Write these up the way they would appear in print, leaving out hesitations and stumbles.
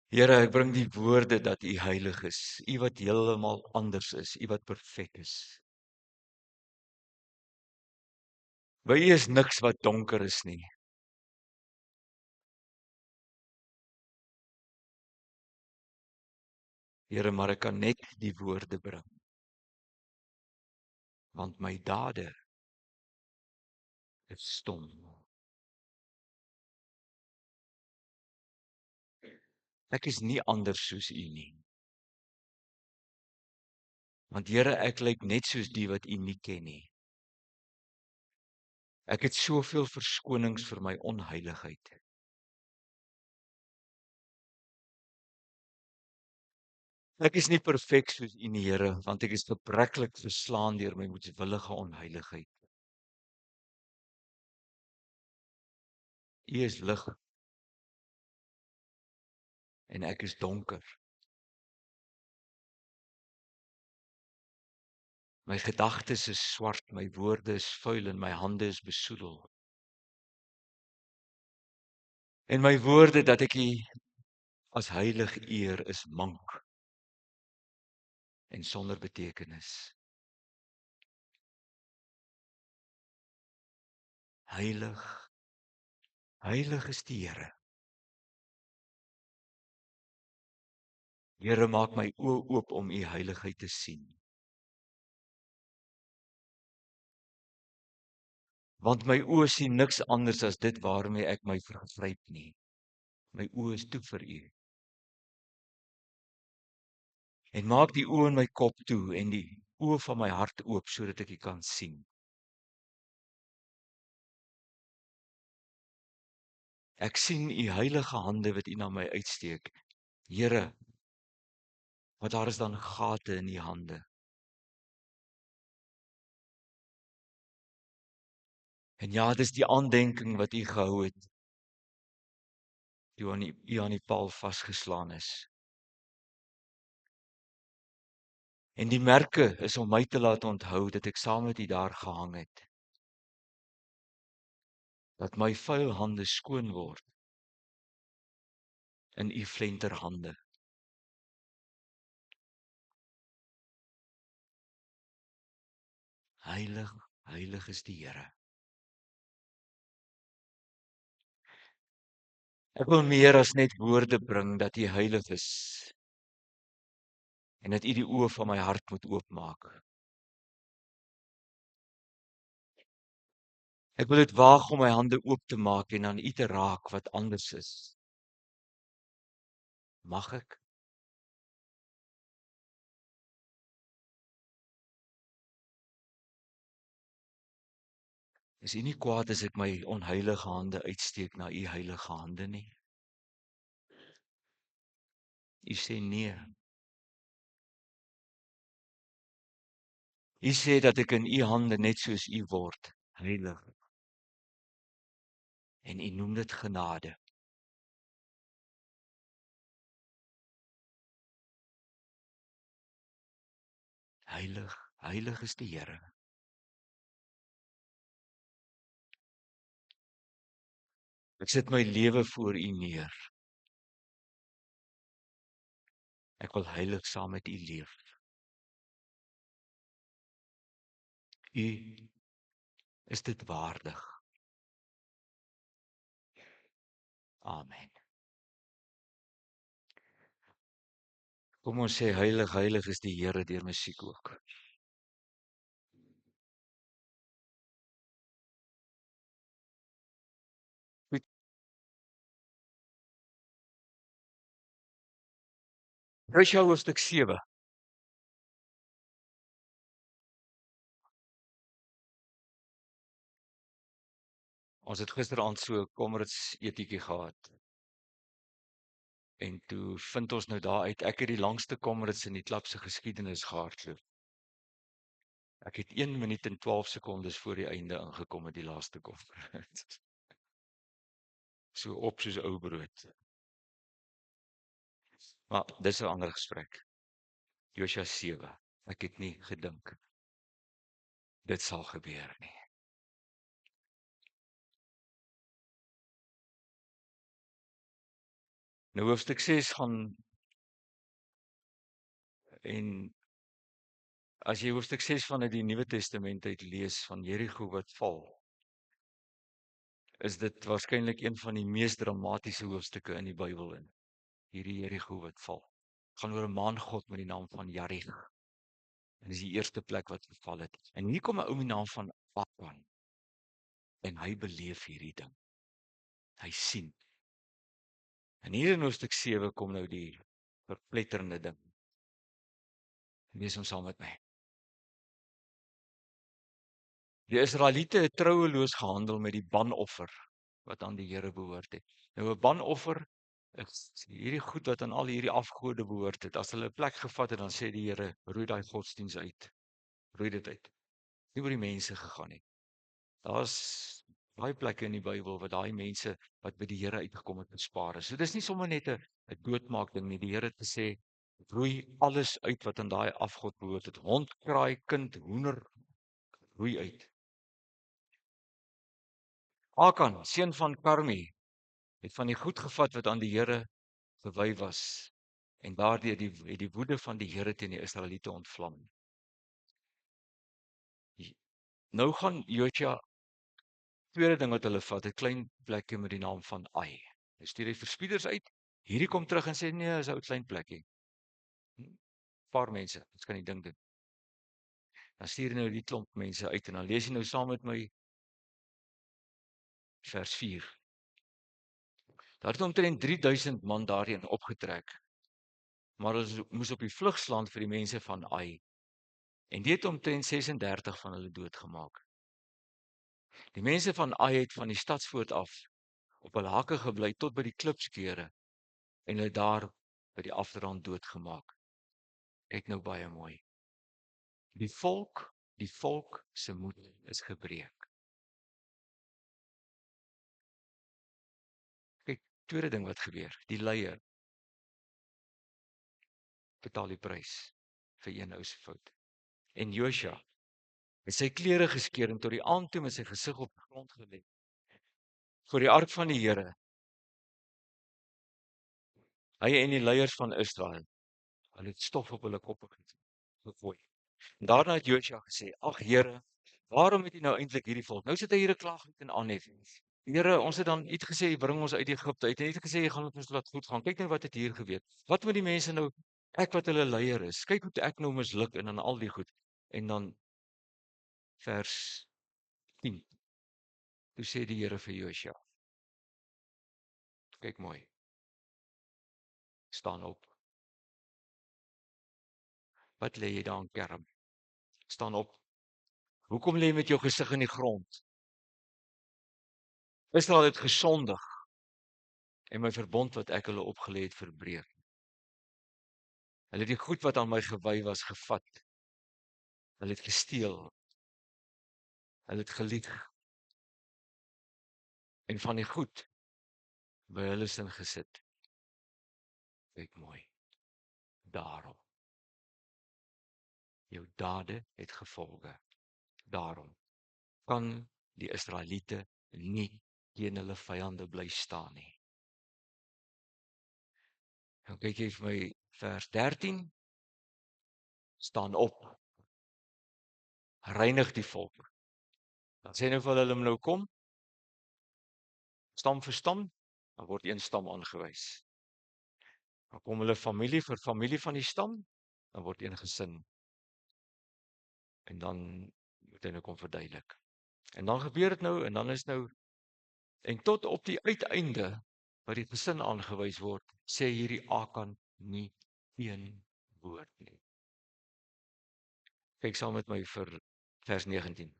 Here, ek bring die woorde dat U heilig is, U wat heeltemal anders is, U wat perfek is. By U is niks wat donker is nie. Here, maar ek kan net die woorde bring, want my dade is stom. Ek is nie anders soos U nie. Want Here, ek lyk net soos die wat U nie ken nie. Ek het soveel verskonings vir my onheiligheid. Ek is nie perfek soos U nie, Here, want ek is gebreklik verslaan deur my moedswillige onheiligheid. U is lig en ek is donker. My gedagtes is swart, my woorde is vuil en my hande is besoedel. En my woorde dat ek U as heilig eer is mank en sonder betekenis. Heilig, heilig is die Here. Here, maak my oë oop om U heiligheid te sien. Want my oë sien niks anders as dit waarmee ek my vergryp nie. My oë is toe vir U. En maak die oë in my kop toe en die oë van my hart oop sodat ek U kan sien. Ek sien U heilige hande wat U na my uitsteek. Here, want daar is dan gate in U hande. En ja, dis die aandenking wat U gehou het toe U aan die paal vasgeslaan is. En die merke is om my te laat onthou dat ek saam met U daar gehang het. Dat my vuil hande skoon word in U flenterhande. Heilig, heilig is die Here. Ek wil meer as net woorde bring dat U heilig is en dat U die oë van my hart moet oopmaak. Ek wil dit waag om my hande oop te maak en aan U te raak wat anders is. Mag ek? Is U nie kwaad as ek my onheilige hande uitsteek na U heilige hande nie? U sê nee. U sê dat ek in U hande net soos U word, heilig. En U noem dit genade. Heilig, heilig is die Here. Ek sit my lewe voor U neer. Ek wil heilig saam met U leef. U is dit waardig. Amen. Kom ons sê heilig, heilig is die Here deur musiek ook. Goed, Hosea hoofstuk 7. Ons het gisteraand so 'n Comrades etjie gehad. En toe vind ons nou daar uit, ek het die langste Comrades in die klub se geskiedenis gehardloop. Ek het 1 minuut en 12 sekondes voor die einde ingekom met die laaste Comrades. So op soos ou brood. Maar dis 'n ander gesprek. Hosea 7. Ek het nie gedink dit sal gebeur nie. Nou hoofstuk 6 gaan, en as jy hoofstuk 6 vanuit die Nuwe Testament uit lees van Jerigo wat val, is dit waarskynlik een van die mees dramatiese hoofstukke in die Bybel in. Hierdie Jerigo wat val. Gaan oor 'n maangod met die naam van Jarich. En dis die eerste plek wat geval het. En hier kom 'n ou met die naam van Akan. En hy beleef hierdie ding. Hy sien. En hier in hoofstuk 7 kom nou die verpletterende ding. Lees hom saam met my. Die Israeliete het troueloos gehandel met die banoffer wat aan die Here behoort het. Nou 'n banoffer is hierdie goed wat aan al hierdie afgode behoort het. As hulle 'n plek gevat het, dan sê die Here, roei daai godsdiens uit. Roei dit uit. Nie oor die mense gegaan nie. Daar's baie plekke in die Bybel wat daai mense wat by die Here uitgekom het gespaar is. So dis nie sommer net 'n doodmaak ding nie. Die Here het gesê, roei alles uit wat aan daai afgod behoort het. Hond, kraai, kind, hoender, roei uit. Akan, seun van Karmi, het van die goed gevat wat aan die Here gewy was, en daardeur het die woede van die Here teen die Israeliete ontvlam. Nou gaan Josua, tweede ding wat hulle vat, 'n klein plekkie met die naam van Ai. Hy stuur die verspieders uit. Hierdie kom terug en sê nee, is 'n ou klein plekkie. Paar mense, ons kan die ding doen. Dan stuur hy nou die klomp mense uit en dan lees jy nou saam met my vers 4. Daar het omtrent 3000 man daarheen opgetrek. Maar hulle moes op die vlug slaan vir die mense van Ai. En dit het omtrent 36 van hulle doodgemaak. Die mense van Ai het van die stadspoort af op hul hakke gebly tot by die klipskeure en hulle daar by die afdrand doodgemaak. Kyk nou baie mooi. Die volk se moed is gebreek. Kyk, tweede ding wat gebeur, die leier betaal die prys vir een ou se fout. En Josua het sy klere geskeur en tot die aand toe met sy gesig op die grond gelê voor die ark van die Here. Hy en die leiers van Israel, hulle het stof op hulle koppe gegooi. En daarna het Josua gesê, ag Here, waarom het U nou eintlik hierdie volk? Nou sit hy hier 'n klaaglied en aanhef. Here, ons het dan iets gesê, bring ons uit Egipte uit. En jy het gesê jy gaan ons laat goed gaan. Kyk net wat het hier gebeur. Wat moet die mense nou, ek wat hulle leier is. Kyk hoe ek nou misluk en dan al die goed. En dan vers 10. Toe sê die Here vir Josua, kyk mooi. Staan op. Wat lê jy daar in kerm? Staan op. Hoekom lê jy met jou gesig in die grond? Israel het gesondig en my verbond wat ek hulle opgelê het verbreek. Hulle het die goed wat aan my gewy was gevat. Hulle het gesteel. Hulle het gelieg. En van die goed by hulle sin gesit. Kyk mooi. Daarom. Jou dade het gevolge. Daarom kan die Israeliete nie teen hulle vyande bly staan nie. Nou kyk jy vir my vers 13. Staan op. Reinig die volk. Dan sê nou vir hulle nou kom. Stam vir stam, dan word een stam aangewys. Dan kom hulle familie vir familie van die stam, dan word een gesin. En dan moet hy nou kom verduidelik. En dan gebeur dit nou, en dan is nou, en tot op die uiteinde, wat die gesin aangewys word, sê hierdie Akan nie een woord nie. Kyk saam met my vir vers 19.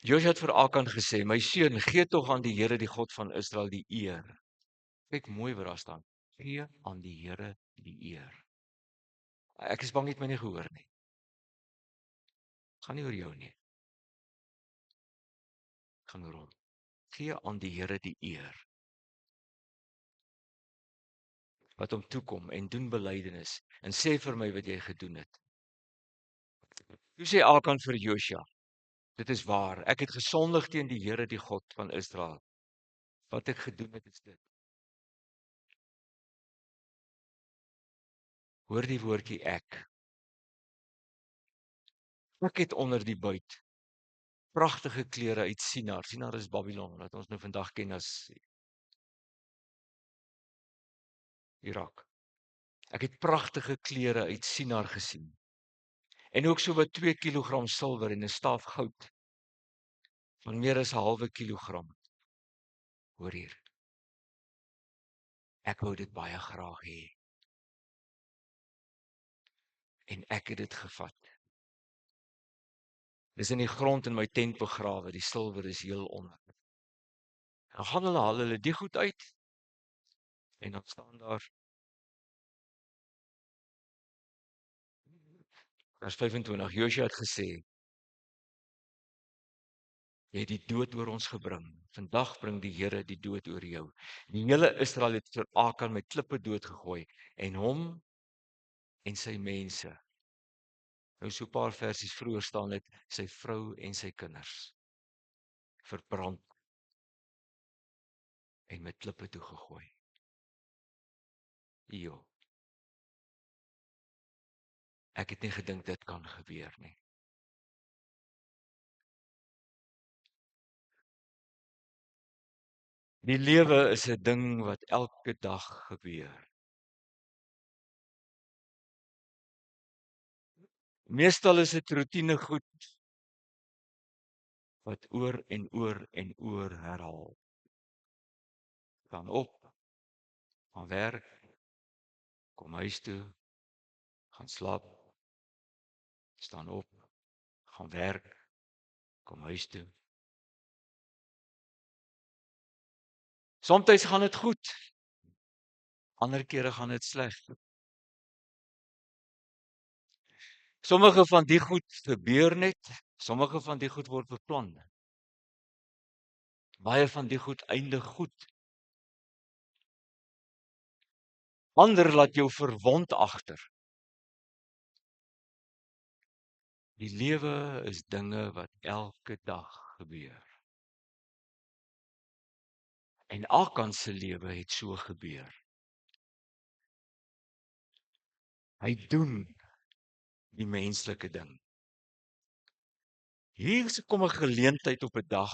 Josua het vir Akan gesê, my seun, gee tog aan die Here, die God van Israel, die eer. Kyk mooi wat daar staan. Gee aan die Here die eer. Ek is bang jy het my nie gehoor nie. Gaan nie oor jou nie. Gaan oor hom. Gee aan die Here die eer. Wat hom toekom en doen belydenis en sê vir my wat jy gedoen het. Toe sê Akan vir Josua, dit is waar, ek het gesondig teen die Here, die God van Israel. Wat ek gedoen het is dit. Hoor die woordjie ek. Ek het onder die buit pragtige klere uit Sinar. Sinar is Babylon, wat ons nou vandag ken as Irak. Ek het pragtige klere uit Sinar gesien. En ook so wat 2 kilogram silwer en 'n staaf goud van meer as 'n halwe kilogram. Hoor hier. Ek wou dit baie graag hê. En ek het dit gevat. Dis in die grond in my tent begrawe, die silwer is heel onder. Dan gaan haal hulle die goed uit en dan staan daar vers 25. Josua het gesê: Jy het die dood oor ons gebring. Vandag bring die Here die dood oor jou. Die hele Israel het vir Akan met klippe doodgegooi en hom en sy mense. Nou so 'n paar versies vroeër staan dit sy vrou en sy kinders verbrand en met klippe toegegooi. Jo. Ek het nie gedink dit kan gebeur nie. Die lewe is 'n ding wat elke dag gebeur. Meestal is dit roetine goed wat oor en oor en oor herhaal. Staan op, gaan werk, kom huis toe, gaan slaap, staan op, gaan werk, kom huis toe. Somstyds gaan dit goed, ander kere gaan dit sleg. Sommige van die goed gebeur net, sommige van die goed word beplan. Baie van die goed eindig goed. Ander laat jou verwond agter. Die lewe is dinge wat elke dag gebeur. En Akan se lewe het so gebeur. Hy doen die menslike ding. Hier kom 'n geleentheid op 'n dag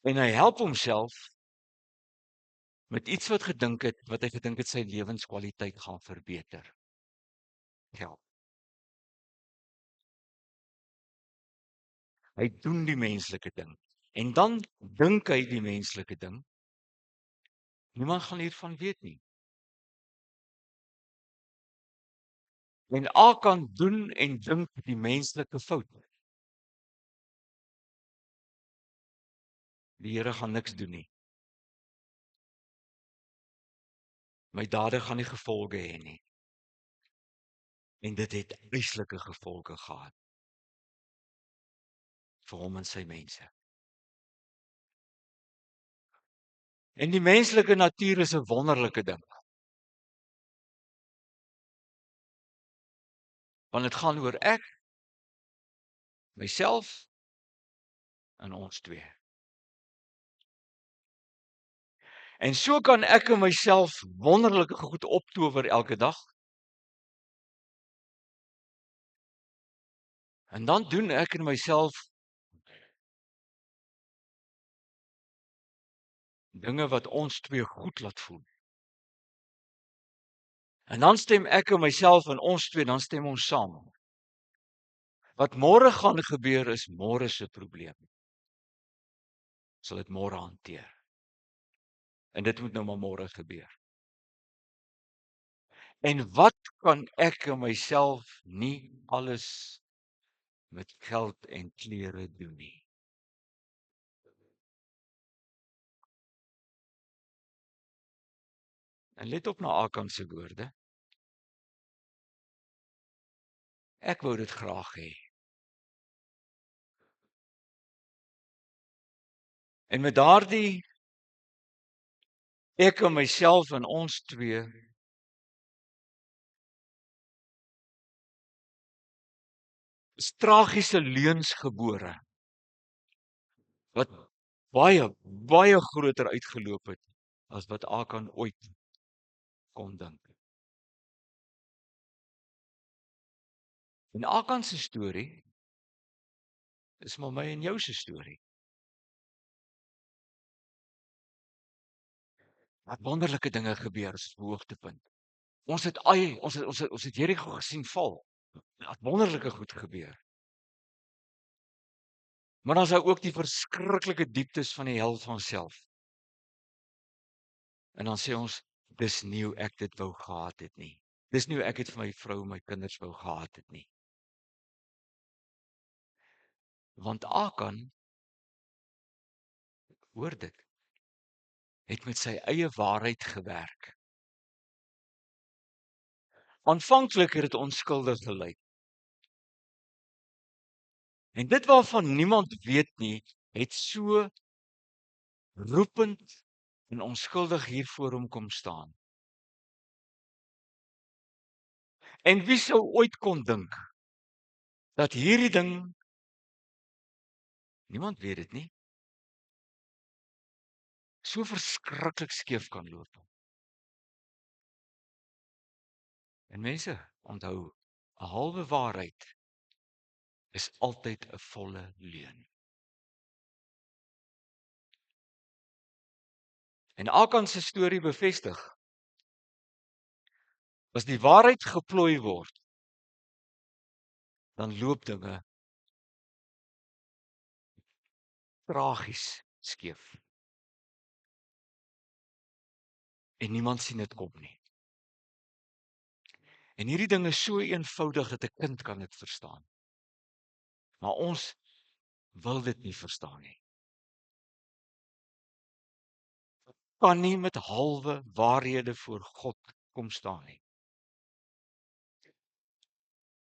en hy help homself met iets wat hy gedink het sy lewenskwaliteit gaan verbeter. Ja. Hy doen die menslike ding. En dan dink hy die menslike ding. Niemand gaan hiervan weet nie. En Akan doen en dink die menslike fout. Die Here gaan niks doen nie. My dade gaan nie gevolge hê nie. En dit het uitslike gevolge gehad vir hom en sy mense. En die menslike natuur is 'n wonderlike ding. Want dit gaan oor ek, myself en ons twee. En so kan ek en myself wonderlike goed optower elke dag. En dan doen ek en myself dinge wat ons twee goed laat voel. En dan stem ek en myself en ons twee, dan stem ons saam. Wat môre gaan gebeur is môre se probleem. Sal dit môre hanteer. En dit moet nou maar môre gebeur. En wat kan ek en myself nie alles met geld en klere doen nie. En let op na Akan se woorde. Ek wou dit graag hê. En met daardie ek en myself en ons twee is tragiese leuns gebore wat baie groter uitgeloop het as wat Akan ooit kon dink. En Akan se storie is maar my en jou se storie. Wat wonderlike dinge gebeur as op hoogtepunt. Ons het Jerigo gesien val. Wat wonderlike goed gebeur. Maar dan is daar ook die verskriklike dieptes van die hel van self. En dan sê ons, dis nie hoe ek dit wou gehad het nie. Dis nie hoe ek het vir my vrou en my kinders wou gehad het nie. Want Akan, hoor dit, het met sy eie waarheid gewerk. Aanvanklik het dit onskuldig gelyk. En dit waarvan niemand weet nie, het so roepend en onskuldig hier voor hom kom staan. En wie sou ooit kon dink dat hierdie ding, niemand weet dit nie, so verskriklik skeef kan loop. En mense, onthou, 'n halwe waarheid is altyd 'n volle leuen. En Akan se storie bevestig, as die waarheid geplooi word, dan loop dinge tragies skeef. En niemand sien dit kom nie. En hierdie ding is so eenvoudig dat 'n kind kan dit verstaan. Maar ons wil dit nie verstaan nie. Kan nie met halwe waarhede voor God kom staan nie.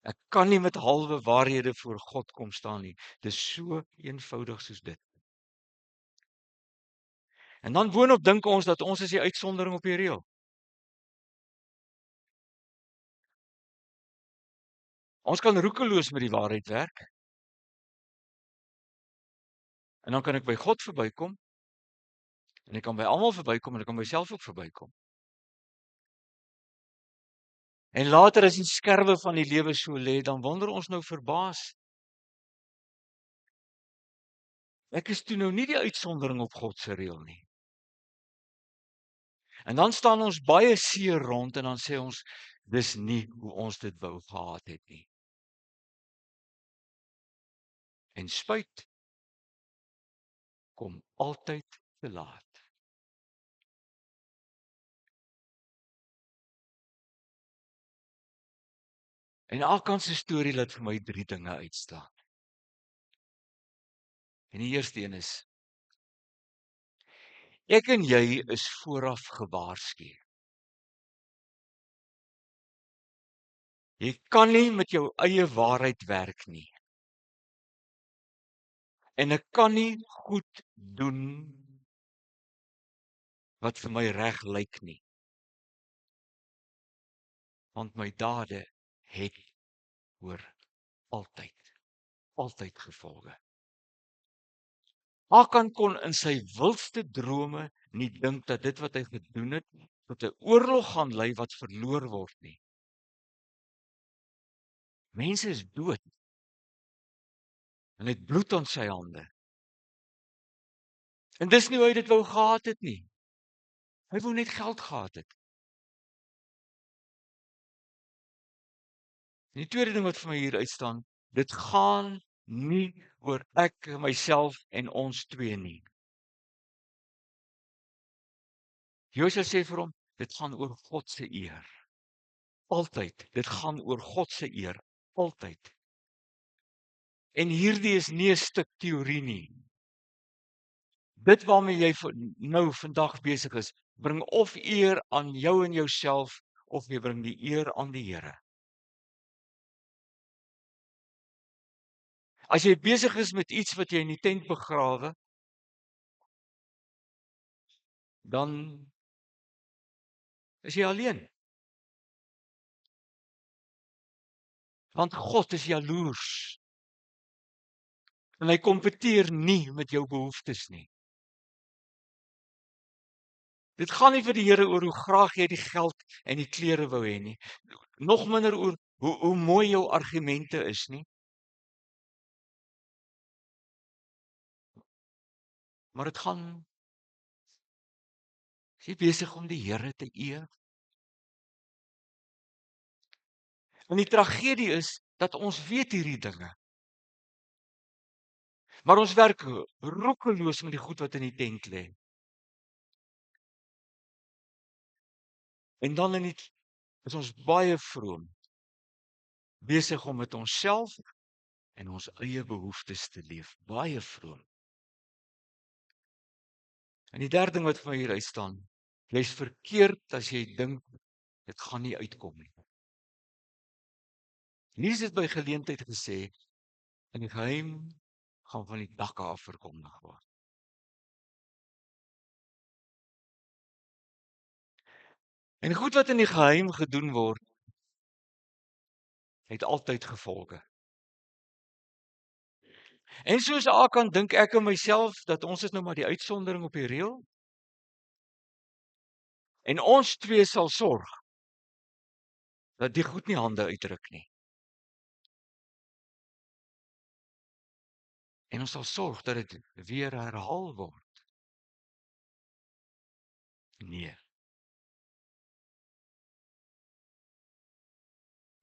Ek kan nie met halwe waarhede voor God kom staan nie. Dis so eenvoudig soos dit. En dan boonop dink ons dat ons is die uitsondering op die reël. Ons kan roekeloos met die waarheid werk. En dan kan ek by God verbykom. En ek kan by almal verbykom en ek kan myself ook verbykom. En later as die skerwe van die lewe so lê, dan wonder ons nou verbaas. Ek is toe nou nie die uitsondering op God se reël nie. En dan staan ons baie seer rond en dan sê ons, dis nie hoe ons dit wou gehad het nie. En spyt kom altyd te laat. En Akan se storie laat vir my 3 dinge uitstaan. En die eerste een is, ek en jy is vooraf gewaarsku. Jy kan nie met jou eie waarheid werk nie. En ek kan nie goed doen wat vir my reg lyk nie. Want my dade het hoor altyd gevolge. Akan kon in sy wildste drome nie dink dat dit wat hy gedoen het tot 'n oorlog gaan lei wat verloor word nie. Mense is dood. En hy het bloed aan sy hande. En dis nie hoe hy dit wou gehad het nie. Hy wou net geld gehad het. En die tweede ding wat vir my hier uitstaan, dit gaan nie oor ek, myself en ons twee nie. Josua sê vir hom, dit gaan oor God se eer. Altyd. Dit gaan oor God se eer. Altyd. En hierdie is nie 'n stuk teorie nie. Dit waarmee jy nou vandag besig is, bring of eer aan jou en jouself, of jy bring die eer aan die Here. As jy besig is met iets wat jy in die tent begrawe, dan is jy alleen. Want God is jaloers. En hy kompeteer nie met jou behoeftes nie. Dit gaan nie vir die Here oor hoe graag jy die geld en die klere wou hê nie. Nog minder oor hoe mooi jou argumente is nie, maar dit gaan is jy besig om die Here te eer? En die tragedie is dat ons weet hierdie dinge, maar ons werk roekeloos met die goed wat in die tent lê. En dan is ons baie vroom, besig om met onsself en ons eie behoeftes te leef, baie vroom. En die derde ding wat vir my hier uit staan, jy's verkeerd as jy dink dit gaan nie uitkom nie. Jesus het by geleentheid gesê, in die geheim gaan van die dakke af verkondig word. En goed wat in die geheim gedoen word, het altyd gevolge. En soos Akan dink ek in myself dat ons is nou maar die uitsondering op die reël. En ons twee sal sorg dat die goed nie hande uitdruk nie. En ons sal sorg dat dit weer herhaal word. Nee.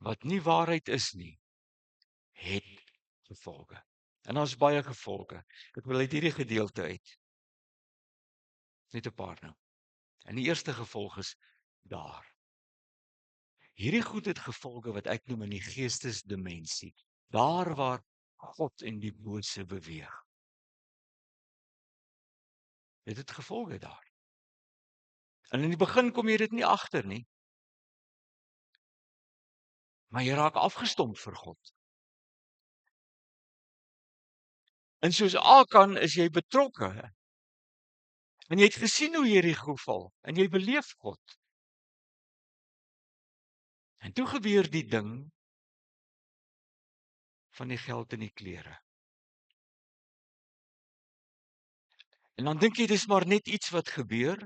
Wat nie waarheid is nie, het gevolge. En daar's baie gevolge. Ek wil uit hierdie gedeelte uit net 'n paar nou. En die eerste gevolg is daar. Hierdie goed het gevolge wat ek noem in die geestesdimensie. Daar waar God en die bose beweeg. Dit het gevolge daar. En in die begin kom jy dit nie agter nie. Maar jy raak afgestomp vir God. En soos Akan is jy betrokke. En jy het gesien hoe Jerigo val en jy beleef God. En toe gebeur die ding van die geld en die klere. En dan dink jy dis maar net iets wat gebeur.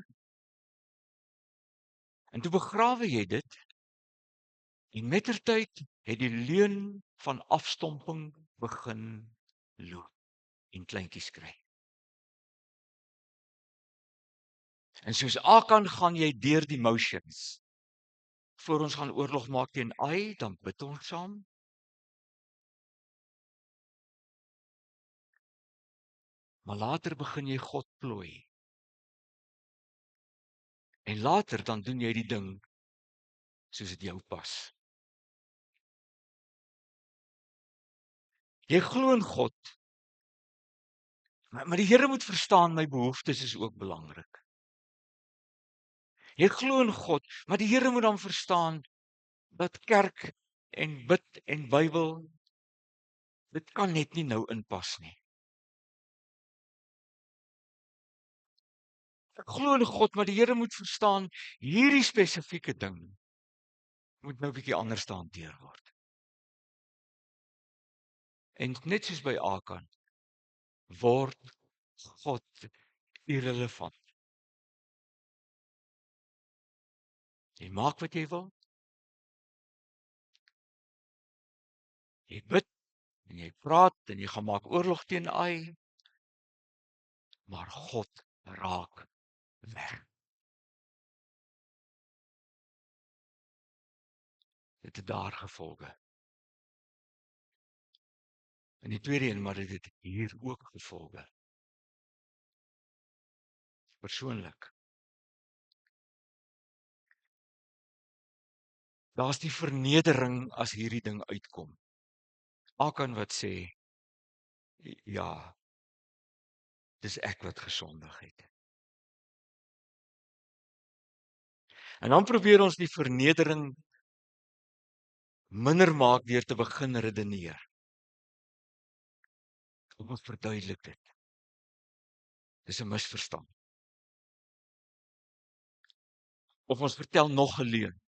En toe begrawe jy dit. En mettertyd het die leuen van afstomping begin loop en kleintjies kry. En soos Akan gaan jy deur die motions. Voor ons gaan oorlog maak teen Ai, dan bid ons saam. Maar later begin jy God plooi. En later dan doen jy die ding soos dit jou pas. Jy glo in God. Maar die Here moet verstaan my behoeftes is ook belangrik. Jy glo in God, maar die Here moet dan verstaan dat kerk en bid en Bybel dit kan net nie nou inpas nie. Ek glo in God, maar die Here moet verstaan hierdie spesifieke ding moet nou 'n bietjie anders hanteer word. En net soos by Akan word God irrelevant. Jy maak wat jy wil. Jy bid en jy praat en jy gaan maak oorlog teen Ai. Maar God raak weg. Dit het daar gevolge. En die tweede een, maar dit het hier ook gevolge. Persoonlik. Daar's die vernedering as hierdie ding uitkom. Akan wat sê, ja, dis ek wat gesondig het. En dan probeer ons die vernedering minder maak deur te begin redeneer. Kom ons verduidelik dit. Dis 'n misverstand. Of ons vertel nog 'n leuen.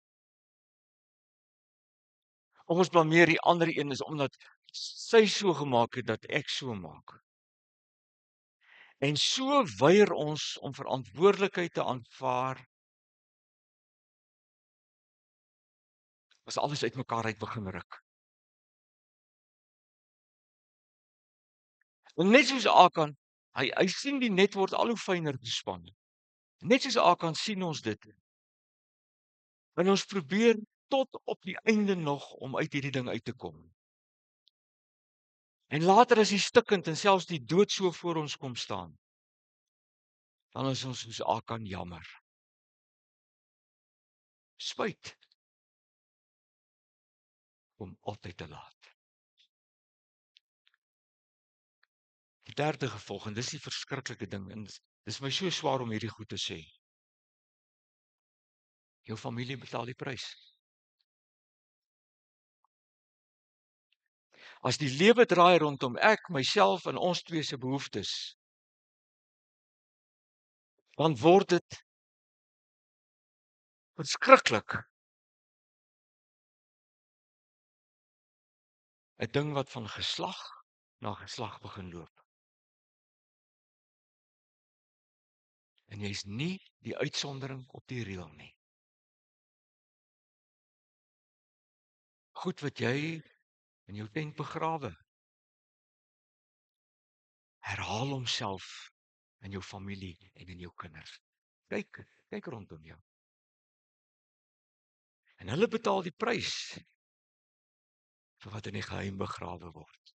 Of ons blameer die ander een is omdat sy so gemaak het dat ek so maak. En so weier ons om verantwoordelikheid te aanvaar, as alles uitmekaar uit begin ruk. En net soos Akan, hy sien die net word al hoe fyner gespan. Net soos Akan sien ons dit. En ons probeer tot op die einde nog om uit hierdie ding uit te kom. En later as die stikkend en selfs die dood so voor ons kom staan, dan is ons soos Akan jammer. Spyt om altyd te laat. Die derde gevolg, en dis die verskriklike ding, en dis my so swaar om hierdie goed te sê. Jou familie betaal die prys. As die lewe draai rondom ek, myself en ons twee se behoeftes, dan word dit verskriklik. 'n Ding wat van geslag na geslag begin loop. En jy's nie die uitsondering op die reël nie. Goed wat jy in jou tent begrawe, herhaal homself in jou familie en in jou kinders. Kyk rondom jou. En hulle betaal die prys vir wat in die geheim begrawe word.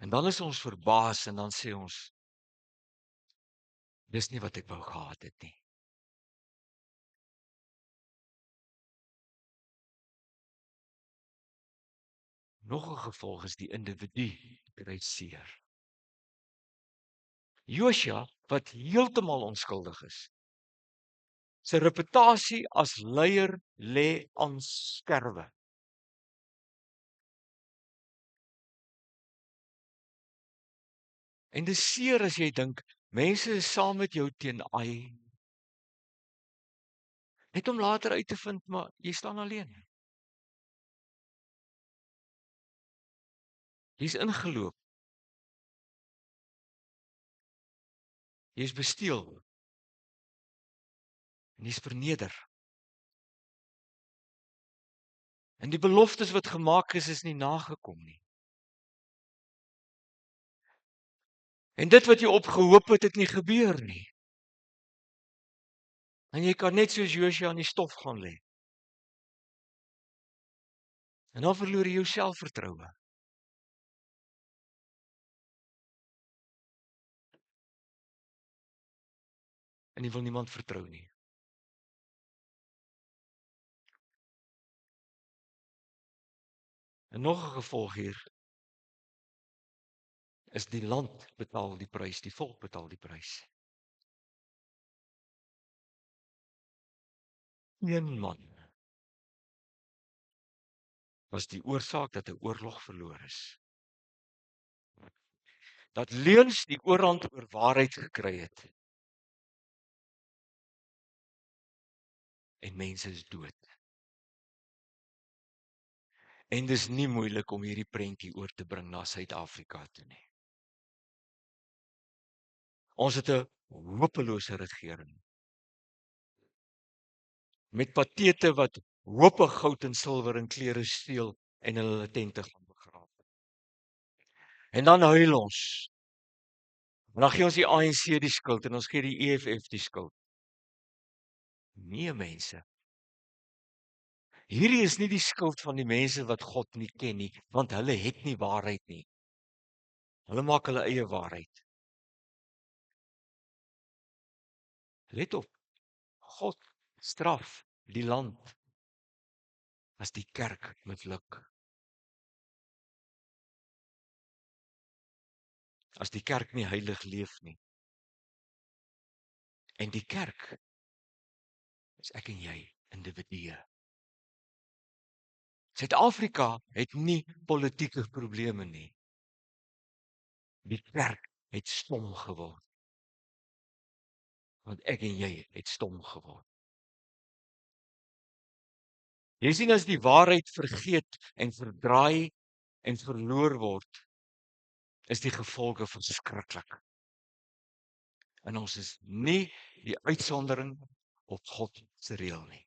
En dan is ons verbaas en dan sê ons, dis nie wat ek wou gehad het nie. Nog 'n gevolg is die individu kry seer. Josua, wat heeltemal onskuldig is, sy reputasie as leier lê aan skerwe. En dis seer as jy dink, mense is saam met jou teen Ai. Net om later uit te vind, maar jy staan alleen. Jy's ingeloop. Jy's besteel. En jy's verneder. En die beloftes wat gemaak is nie nagekom nie. En dit wat jy op gehoop het nie gebeur nie. En jy kan net soos Josua aan die stof gaan lê. En dan verloor jy jou selfvertroue. En jy wil niemand vertrou nie. En nog 'n gevolg hier is die land betaal die prys, die volk betaal die prys. Een man was die oorsaak dat 'n oorlog verloor is. Dat leuns die oorhand oor waarheid gekry het. En mense is dood. En dis nie moeilik om hierdie prentjie oor te bring na Suid-Afrika toe nie. Ons het 'n hopelose regering. Met patete wat hope goud en silwer en klere steel en in hulle tente gaan begrawe. En dan huil ons. En dan gee ons die ANC die skuld en ons gee die EFF die skuld. Nee mense. Hierdie is nie die skuld van die mense wat God nie ken nie, want hulle het nie waarheid nie. Hulle maak hulle eie waarheid. Let op. God straf die land as die kerk misluk. As die kerk nie heilig leef nie. En die kerk is ek en jy, individue. Suid-Afrika het nie politieke probleme nie. Die kerk het stom geword. Want ek en jy het stom geword. Jy sien as die waarheid vergeet en verdraai en verloor word, is die gevolge verskriklik. En ons is nie die uitsondering op God se reël nie.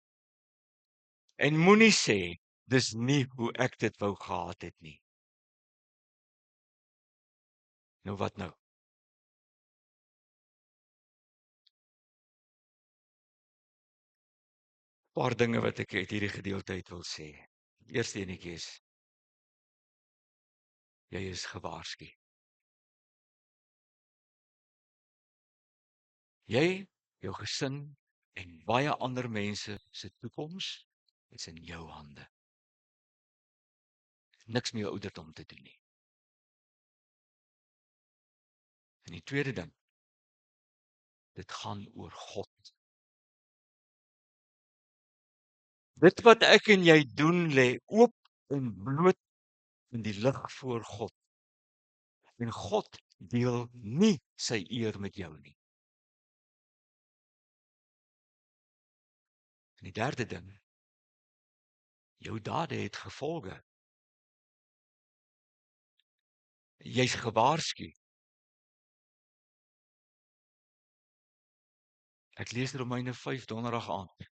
En moenie sê, dis nie hoe ek dit wou gehad het nie. Nou wat nou? Paar dinge wat ek uit hierdie gedeelte uit wil sê. Eerste enetjie is, jy is gewaarsku. Jy, jou gesin en baie ander mense se toekoms is in jou hande. Niks meer ouderdom te doen nie. En die tweede ding, dit gaan oor God. Dit wat ek en jy doen lê oop en bloot in die lig voor God. En God deel nie sy eer met jou nie. En die derde ding, jou dade het gevolge. Jy's gewaarsku. Ek lees Romeine 5 donderdag aand.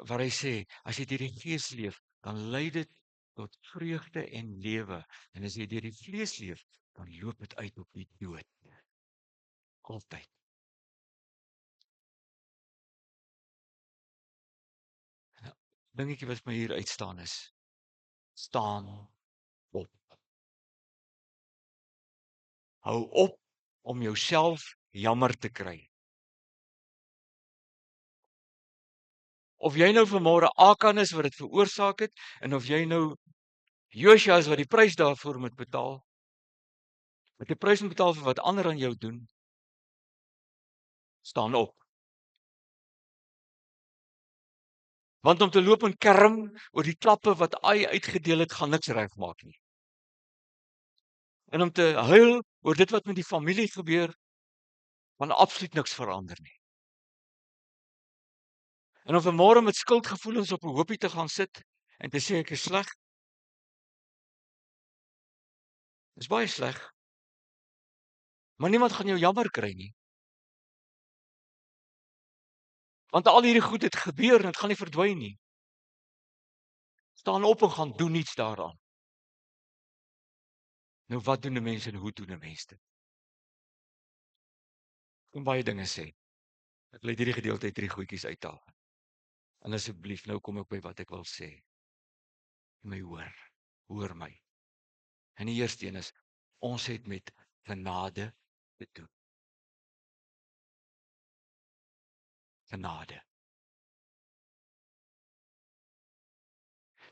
Waar hy sê, as jy deur die Gees leef, dan lei dit tot vreugde en lewe. En as jy deur die vlees leef, dan loop dit uit op die dood. Altyd. Nou, dingetjie wat my hier uitstaan is, staan op. Hou op om jouself jammer te kry. Of jy nou vanmôre Akan is wat dit veroorsaak het, en of jy nou Josua is wat die prys daarvoor moet betaal, wat die prys moet betaal vir wat ander aan jou doen, staan op. Want om te loop en kerm oor die klappe wat hy uitgedeel het, gaan niks regmaak nie. En om te huil oor dit wat met die familie gebeur, gaan absoluut niks verander nie. En om vanmôre met skuldgevoelens op 'n hoopie te gaan sit en te sê ek is sleg, is baie sleg. Maar niemand gaan jou jammer kry nie. Want al hierdie goed het gebeur en dit gaan nie verdwyn nie. Staan op en gaan doen iets daaraan. Nou wat doen 'n mens en hoe doen 'n mens dit? Kom baie dinge sê. Ek wil uit hierdie gedeelte uit 3 goedjies uithaal. En asseblief, nou kom ek by wat ek wil sê. My hoor my. En die eerste een is, ons het met genade te doen. Genade.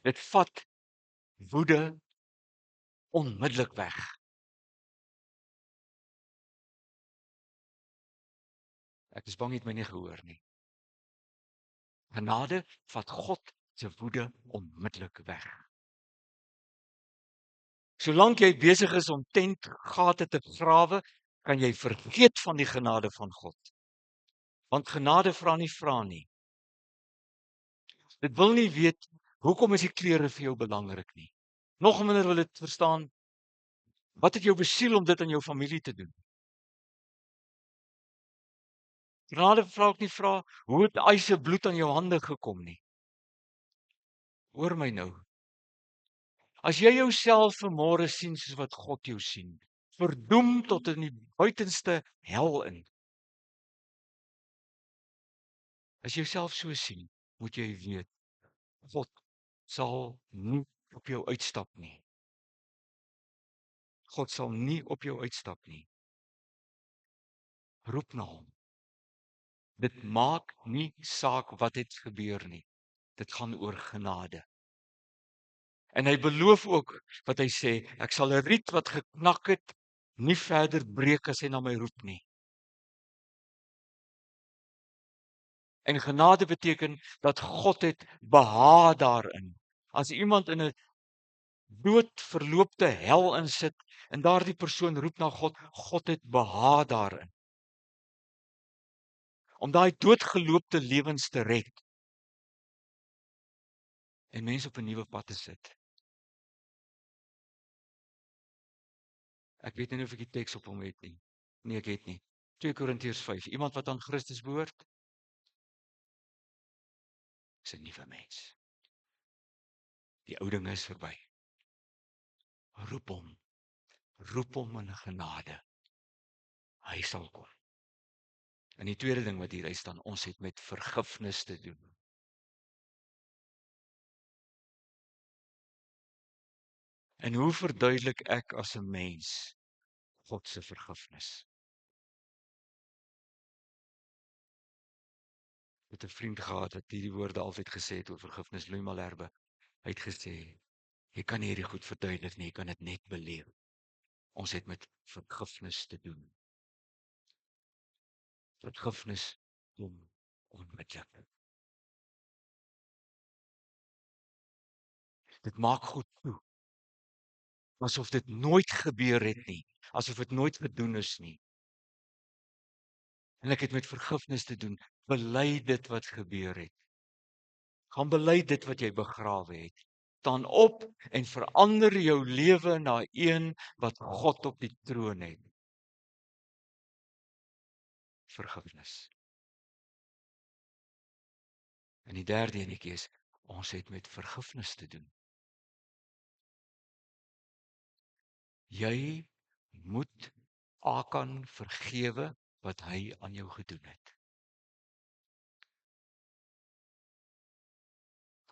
Dit vat woede onmiddellik weg. Ek is bang jy het my nie gehoor nie. Genade vat God se woede onmiddellik weg. Solank jy besig is om tentgate te grawe, kan jy vergeet van die genade van God. Want genade vra nie. Dit wil nie weet hoekom is die klere vir jou belangrik nie. Nog minder wil dit verstaan wat het jou besiel om dit aan jou familie te doen. Genade vra ook nie hoe het hy se bloed aan jou hande gekom nie. Hoor my nou. As jy jouself vanmôre sien soos wat God jou sien, verdoem tot in die buitenste hel in. As jy jouself so sien, moet jy weet, God sal nie op jou uitstap nie. God sal nie op jou uitstap nie. Roep na hom. Dit maak nie saak wat het gebeur nie. Dit gaan oor genade. En hy beloof ook wat hy sê, ek sal 'n riet wat geknak het nie verder breek as hy na my roep nie. En genade beteken dat God het behaag daarin. As iemand in 'n doodverloopte hel insit en daardie persoon roep na God, God het behaag daarin. Om daai doodgeloopte lewens te red en mense op 'n nuwe pad te sit. Ek weet nie of ek die teks op hom het nie. Nee, ek het nie. 2 Korintiërs 5. Iemand wat aan Christus behoort, is 'n nuwe mens. Die ou dinge is verby. Roep hom. Roep hom in genade. Hy sal kom. En die tweede ding wat hier uit staan, ons het met vergifnis te doen. En hoe verduidelik ek as 'n mens God se vergifnis? Met 'n vriend gehad wat hierdie woorde altyd gesê het oor vergifnis, Louis Malherbe. Hy het gesê, jy kan nie hierdie goed verduidelik nie, jy kan dit net beleef. Ons het met vergifnis te doen. Vergifnis kom onmiddellik. Dit maak goed toe. Asof dit nooit gebeur het nie, asof dit nooit gedoen is nie. En ek het met vergifnis te doen. Bely dit wat gebeur het. Gaan bely dit wat jy begrawe het. Staan op en verander jou lewe na een wat God op die troon het. Vergifnis. En die derde enetjie is, ons het met vergifnis te doen. Jy moet Akan vergewe wat hy aan jou gedoen het.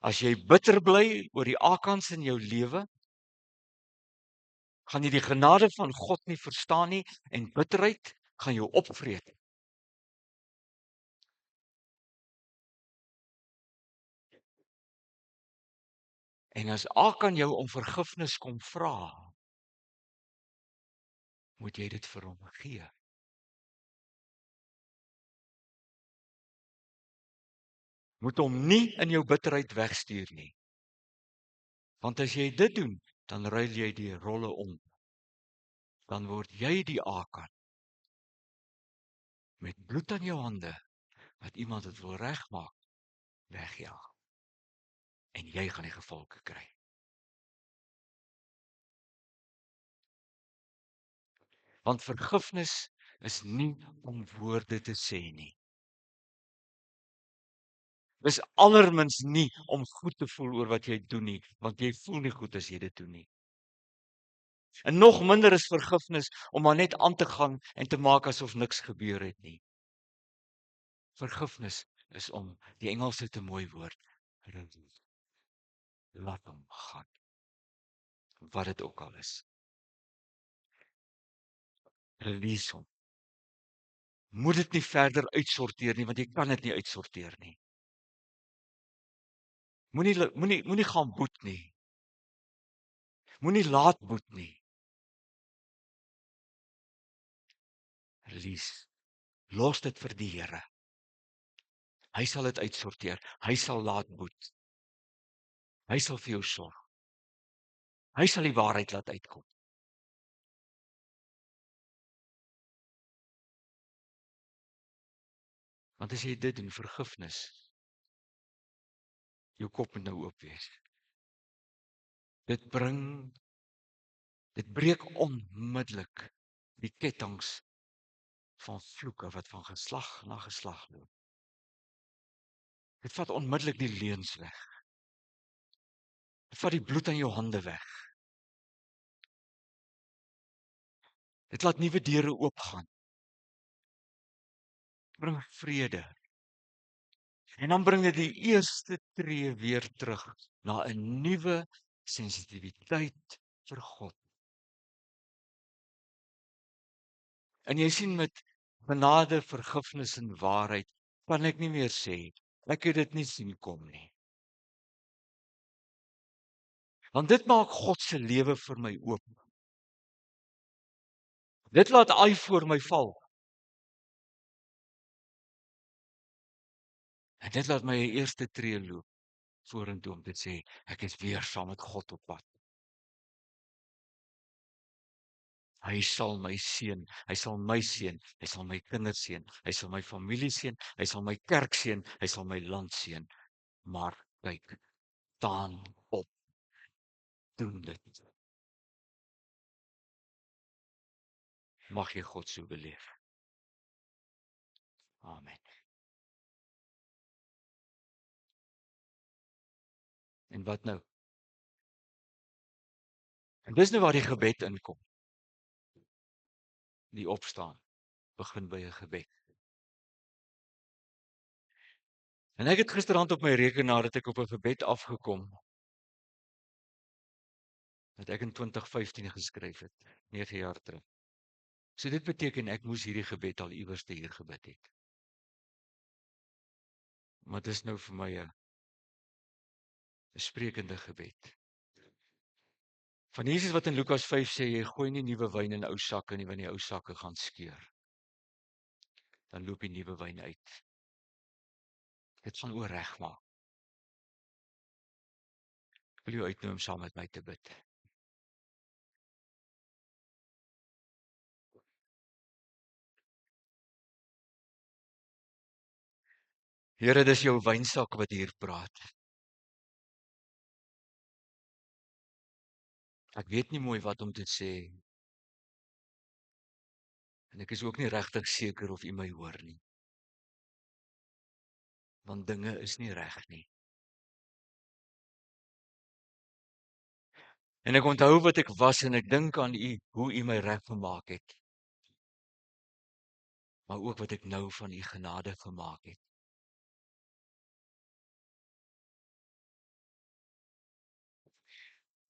As jy bitter bly oor die Akans in jou lewe, gaan jy die genade van God nie verstaan nie en bitterheid gaan jou opvreet. En as Akan jou om vergifnis kom vra, moet jy dit vir hom gee. Moet hom nie in jou bitterheid wegstuur nie. Want as jy dit doen, dan ruil jy die rolle om. Dan word jy die Akan met bloed aan jou hande wat iemand het wil regmaak, wegjaag. En jy gaan die gevolge kry. Want vergifnis is nie om woorde te sê nie. Dis allermins nie om goed te voel oor wat jy doen nie, want jy voel nie goed as jy dit doen nie. En nog minder is vergifnis om maar net aan te gaan en te maak asof niks gebeur het nie. Vergifnis is om, die Engels het 'n mooi woord, release. Laat hom gaan. Wat dit ook al is. Release hom. Moet dit nie verder uitsorteer nie, want jy kan dit nie uitsorteer nie. Moenie gaan boet nie. Moenie laat boet nie. Release. Los dit vir die Here. Hy sal dit uitsorteer. Hy sal laat boet. Hy sal vir jou sorg. Hy sal die waarheid laat uitkom. Want as jy dit doen, vergifnis, jou kop moet nou oop wees. Dit breek onmiddellik die kettinge van vloeke wat van geslag na geslag loop. Dit vat onmiddellik die leuns weg. Dit vat die bloed aan jou hande weg. Dit laat nuwe deure oopgaan. Bring vrede. En dan bring dit die eerste tree weer terug na 'n nuwe sensitiwiteit vir God. En jy sien met genade, vergifnis en waarheid kan ek nie meer sê ek het dit nie sien kom nie. Want dit maak God se lewe vir my oop. Dit laat hy voor my val. En dit laat my 'n eerste tree loop vorentoe om te sê ek is weer saam met God op pad. Hy sal my seën, hy sal my seën, hy sal my kinders seën, hy sal my familie seën, hy sal my kerk seën, hy sal my land seën. Maar kyk, staan op, doen dit. Mag jy God so beleef. Amen. En wat nou? En dis nou waar die gebed inkom. Die opstaan begin by 'n gebed. En ek het gisteraand op my rekenaar het ek op 'n gebed afgekom wat ek in 2015 geskryf het, 9 jaar terug. So dit beteken ek moes hierdie gebed al iewers te hier gebid het. Maar dit is nou vir my 'n sprekende gebed. Van Jesus wat in Lukas 5 sê jy gooi nie nuwe wyn in ou sakke nie, want die ou sakke gaan skeur. Dan loop die nuwe wyn uit. Dit gaan oor regmaak. Ek wil jou uitnooi om saam met my te bid. Here, dis jou wynsak wat hier praat. Ek weet nie mooi wat om te sê. En ek is ook nie regtig seker of U my hoor nie. Want dinge is nie reg nie. En ek onthou wat ek was en ek dink aan U, hoe U my reg gemaak het. Maar ook wat ek nou van U genade gemaak het.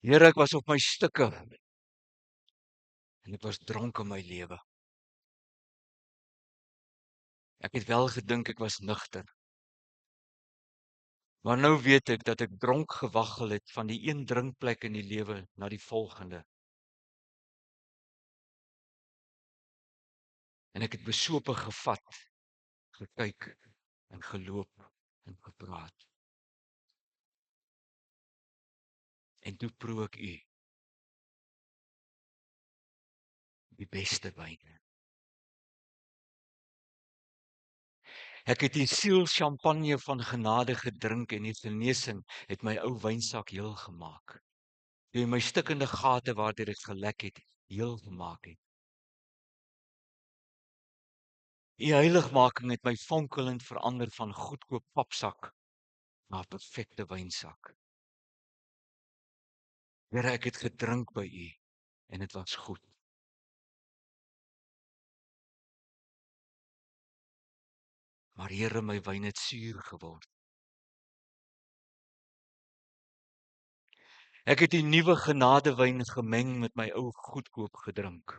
Here, ek was op my stukke. En ek was dronk in my lewe. Ek het wel gedink ek was nugter. Maar nou weet ek dat ek dronk gewaggel het van die een drinkplek in die lewe na die volgende. En ek het besope gevat, gekyk en geloop en gepraat. En toe proe ek U, die beste wyn. Ek het die siel champagne van genade gedrink en die genesing het my ou wynsak heel gemaak. Toe my stikkende gate waardeur dit gelek het, heel gemaak het. U heiligmaking het my fonkelend verander van goedkoop papsak na 'n perfekte wynsak. Here, ek het gedrink by U en dit was goed. Maar Here, my wyn het suur geword. Ek het die nuwe genadewyn gemeng met my ou goedkoop gedrink.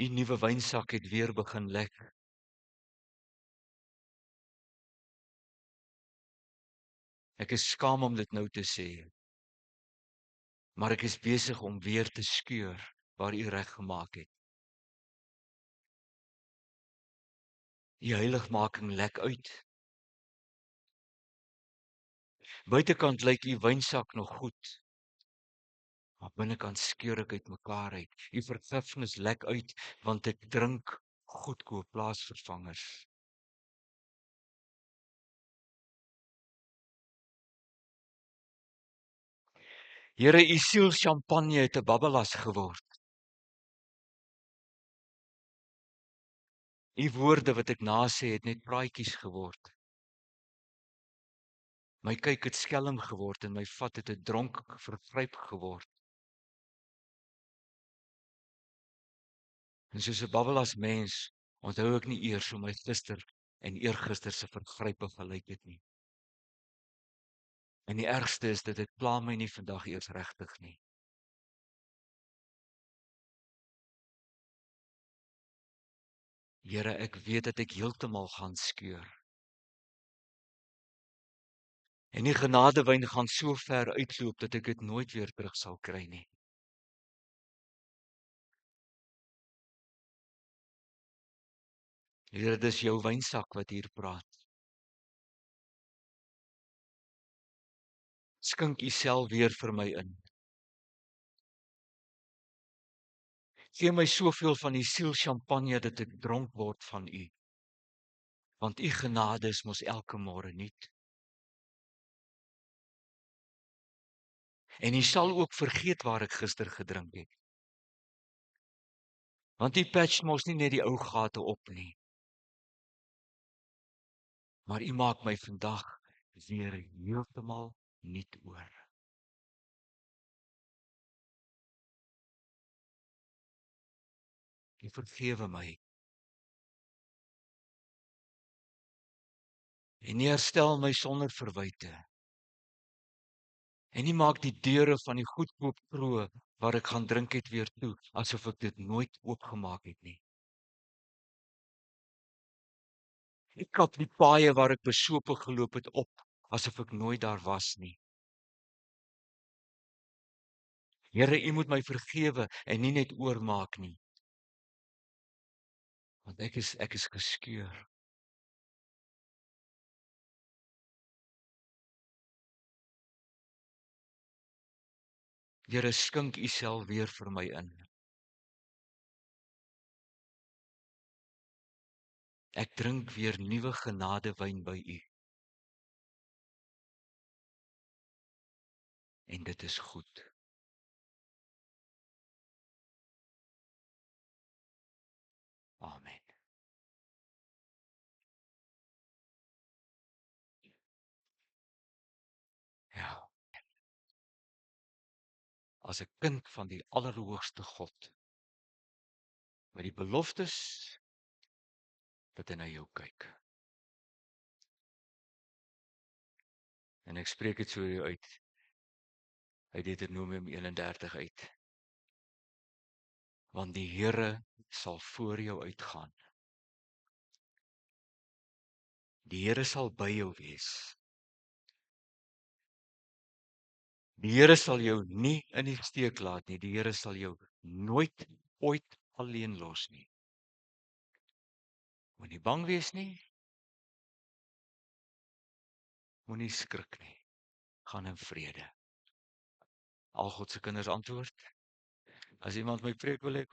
U nuwe wynsak het weer begin lek. Ek is skaam om dit nou te sê. Maar ek is besig om weer te skeur waar U reg gemaak het. U heiligmaking lek uit. Buitekant lyk U wynsak nog goed. Maar binnekant skeur ek uitmekaar uit. U vergifnis lek uit want ek drink goedkoop plaasvervangers. Here, U siel champagne het 'n babbelas geword. U woorde wat ek nasê het net praatjies geword. My kyk het skelm geword en my vat het 'n dronk vergryp geword. En soos 'n babbelas mens onthou ek nie eers hoe my gister en eergister se vergrype gelyk het nie. En die ergste is dat dit pla my nie vandag eers regtig nie. Here, ek weet dat ek heeltemal gaan skeur. En die genadewyn gaan so ver uitloop dat ek dit nooit weer terug sal kry nie. Here, dis jou wynsak wat hier praat. Skink U self weer vir my in. Gee my soveel van die siel champagne dat ek dronk word van U. Want U genade is mos elke môre nuut. En U sal ook vergeet waar ek gister gedrink het. Want U patch mos nie net die ou gate op nie, maar U maak my vandag weer heeltemal nuut oor. U vergewe my en U herstel my sonder verwyte. En U maak die deure van die goedkoop kroeg waar ek gaan drink het weer toe, asof ek dit nooit oopgemaak het nie. U kap die paaie waar ek besope geloop het op, asof ek nooit daar was nie. Here, U moet my vergewe en nie net oormaak nie, want ek is geskeur. Here, skink U self weer vir my in. Ek drink weer nuwe genadewyn by U en dit is goed. Amen. Ja, as 'n kind van die Allerhoogste God, met die beloftes dat hy na jou kyk. En ek spreek dit so uit Deuteronomium 31 uit. Want die Here sal voor jou uitgaan. Die Here sal by jou wees. Die Here sal jou nie in die steek laat nie. Die Here sal jou nooit ooit alleen los nie. Moenie bang wees nie. Moenie skrik nie. Gaan in vrede. Al God se kinders antwoord. As iemand my preek wil hê